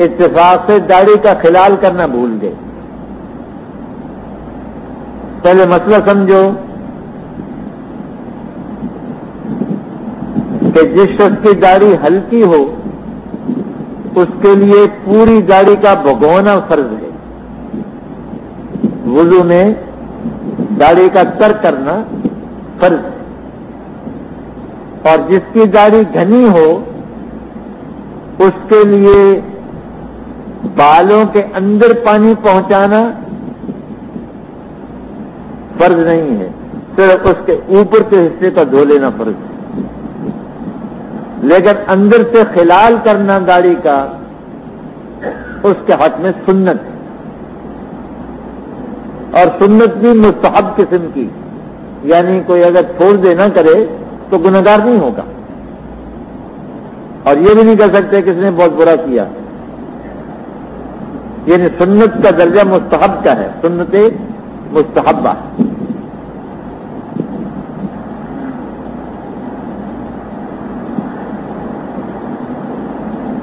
اتفاق سے داڑھی کا خلال کرنا بھول گئے. پہلے مسئلہ سمجھو کہ جس شخص کی داڑھی ہلکی ہو اس کے لیے پوری داڑھی کا بھگونا فرض ہے. وضو میں داڑھی کا ترک کرنا فرض ہے. اور جس کی داڑھی گھنی ہو اس کے لیے بالوں کے اندر پانی پہنچانا فرض نہیں ہے، صرف اس کے اوپر کے حصے کا دھو لینا فرض ہے. لیکن اندر سے خلال کرنا داڑھی کا اس کے حق میں سنت ہے، اور سنت بھی مستحب قسم کی، یعنی کوئی اگر چھوڑ دے نہ کرے تو گنہگار نہیں ہوگا. اور یہ بھی نہیں کہہ سکتے کہ اس نے بہت برا کیا. یعنی سنت کا درجہ مستحب کا ہے، سنت مستحبہ.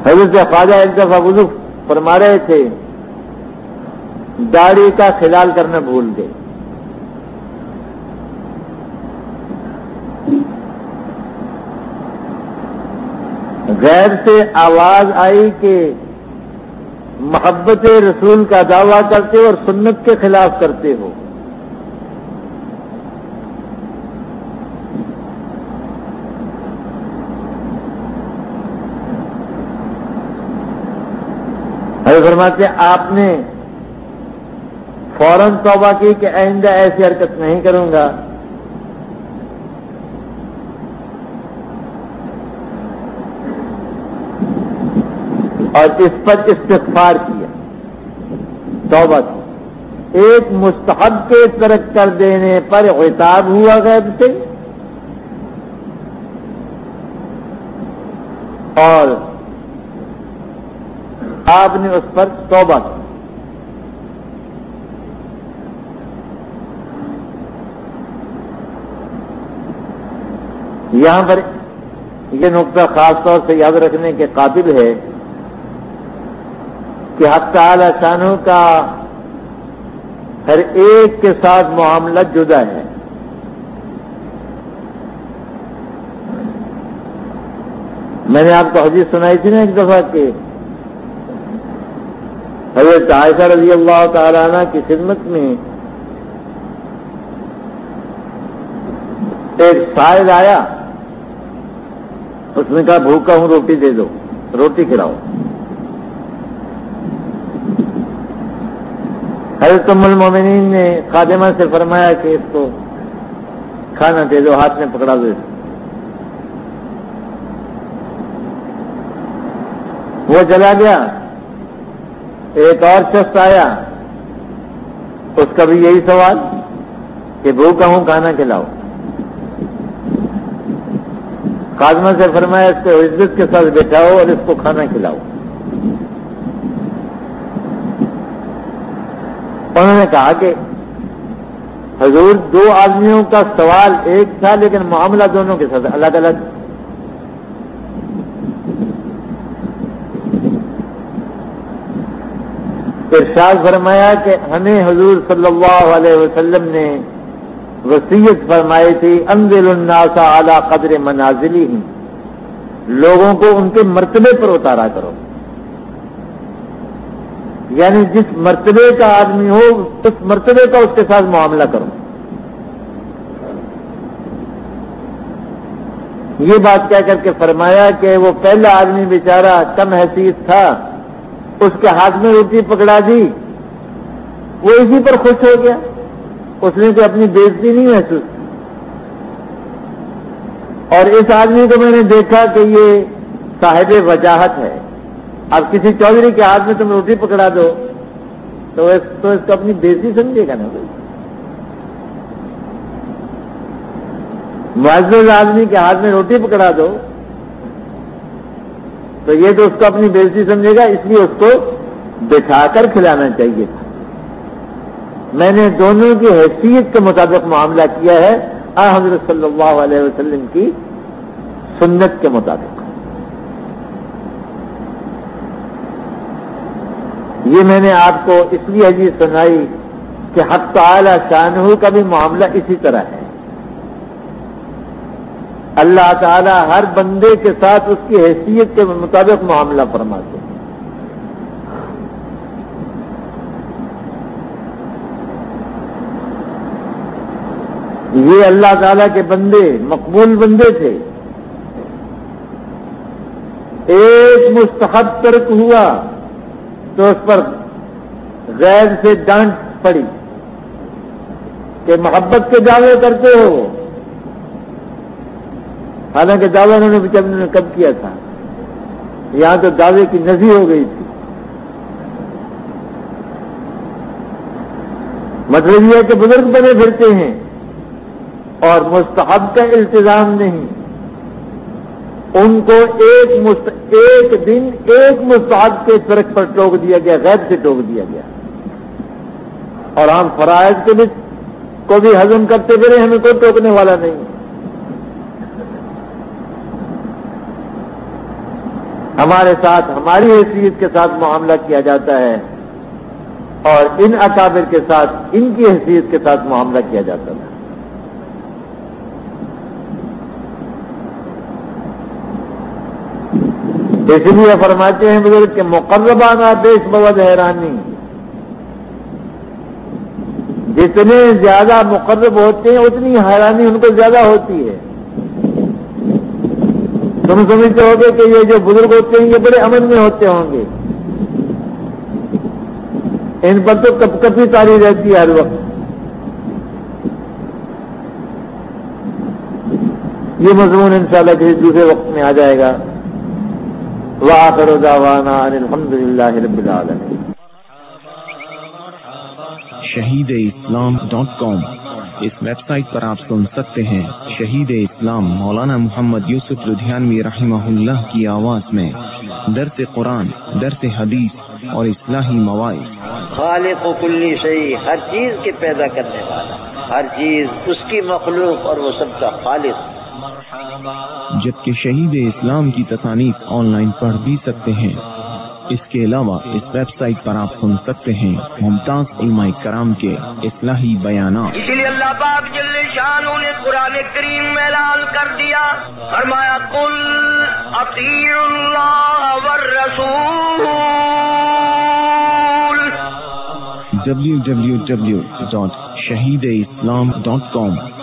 حضرت خواجہ ایک دفعہ وضو فرما رہے تھے، داڑھی کا خلال کرنا بھول گئے. غیر سے آواز آئی کہ محبت رسول کا دعویٰ کرتے ہو اور سنت کے خلاف کرتے ہو. حضرت فرماتے ہیں آپ نے فوراً توبہ کی کہ آئندہ ایسی حرکت نہیں کروں گا. اور اس پر استغفار کیا، توبہ کی. ایک مستحب کے ترک کر دینے پر عتاب ہوا غیب سے، اور آپ نے اس پر توبہ کی. یہاں پر یہ نقطہ خاص طور سے یاد رکھنے کے قابل ہے کہ حق تعالی شانہ کا ہر ایک کے ساتھ معاملہ جدا ہے. میں نے آپ کو حدیث سنائی تھی نا ایک دفعہ کہ حضرت عائشہ رضی اللہ تعالی عنہ کی خدمت میں ایک سائل آیا. اس نے کہا بھوکا ہوں روٹی دے دو، روٹی کھلاؤ. حضرت ام المومنین نے خادمہ سے فرمایا کہ اس کو کھانا دے دو، ہاتھ میں پکڑا دو. وہ چلا گیا. ایک اور شخص آیا، اس کا بھی یہی سوال کہ بھوکا ہوں کھانا کھلاؤ. خادمہ سے فرمایا اس کو عزت کے ساتھ بٹھاؤ اور اس کو کھانا کھلاؤ. انہوں نے کہا کہ حضور دو آدمیوں کا سوال ایک تھا لیکن معاملہ دونوں کے ساتھ الگ الگ. ارشاد فرمایا کہ ہمیں حضور صلی اللہ علیہ وسلم نے وصیت فرمائی تھی انزل الناس علی قدر منازلہم، لوگوں کو ان کے مرتبے پر اتارا کرو. یعنی جس مرتبے کا آدمی ہو اس مرتبے کا اس کے ساتھ معاملہ کرو. یہ بات کہہ کر کے فرمایا کہ وہ پہلا آدمی بیچارہ کم حیثیت تھا، اس کے ہاتھ میں روٹی پکڑا دی، وہ اسی پر خوش ہو گیا، اس نے تو اپنی بےعزتی نہیں محسوس کی. اور اس آدمی کو میں نے دیکھا کہ یہ صاحب وجاہت ہے. اب کسی چودھری کے ہاتھ میں تم روٹی پکڑا دو تو اس کو اپنی بےعزتی سمجھے گا نا. معزز آدمی کے ہاتھ میں روٹی پکڑا دو تو یہ تو اس کو اپنی بےعزتی سمجھے گا، اس لیے اس کو بٹھا کر کھلانا چاہیے تھا. میں نے دونوں کی حیثیت کے مطابق معاملہ کیا ہے حضرت صلی اللہ علیہ وسلم کی سنت کے مطابق. یہ میں نے آپ کو اس لیے حدیث سنائی کہ حق تعالی شانہ کا بھی معاملہ اسی طرح ہے. اللہ تعالی ہر بندے کے ساتھ اس کی حیثیت کے مطابق معاملہ فرماتے ہیں. یہ اللہ تعالیٰ کے بندے مقبول بندے تھے. ایک مستحب ترک ہوا تو اس پر غیر سے ڈانٹ پڑی کہ محبت کے دعوے کرتے ہو. حالانکہ دعویٰ انہوں نے کب کیا تھا؟ یہاں تو دعوے کی نفی ہو گئی تھی. مطلب یہ ہے کہ بزرگ بنے پھرتے ہیں اور مستحب کا التزام نہیں. ان کو ایک دن ایک مستحب کے ترک پر ٹوک دیا گیا، غیر سے ٹوک دیا گیا. اور ہم فرائض کو بھی ہضم کرتے پھرے، ہمیں کوئی ٹوکنے والا نہیں. ہمارے ساتھ ہماری حیثیت کے ساتھ معاملہ کیا جاتا ہے اور ان اکابر کے ساتھ ان کی حیثیت کے ساتھ معاملہ کیا جاتا ہے. اس لیے فرماتے ہیں بزرگ کہ مقربانہ بیش بود حیرانی، جتنے زیادہ مقرب ہوتے ہیں اتنی حیرانی ان کو زیادہ ہوتی ہے. تم سمجھتے ہو گے کہ یہ جو بزرگ ہوتے ہیں یہ بڑے امن میں ہوتے ہوں گے، ان پر تو کپ کپی تاری رہتی ہے ہر وقت. یہ مضمون انشاءاللہ کسی دوسرے وقت میں آ جائے گا. وآخر دعوانا ان الحمد للہ رب العالمین. shahideislam.com اس ویب سائٹ پر آپ سن سکتے ہیں شہید اسلام مولانا محمد یوسف لدھیانوی رحمہ اللہ کی آواز میں درس قرآن، درس حدیث اور اصلاحی مواعظ. خالق کل شیء، ہر چیز کے پیدا کرنے والا، ہر چیز اس کی مخلوق اور وہ سب کا خالق. جبکہ شہید اسلام کی تصانیف آن لائن پڑھ بھی سکتے ہیں۔ اس کے علاوہ اس ویب سائٹ پر آپ سن سکتے ہیں ممتاز علماء کرام کے اصلاحی بیانات۔ اسی لیے اللہ پاک جل شانہ نے قرآن کریم میں اعلان کر دیا، فرمایا قل اطیعوا اللہ والرسول۔ www.shahideislam.com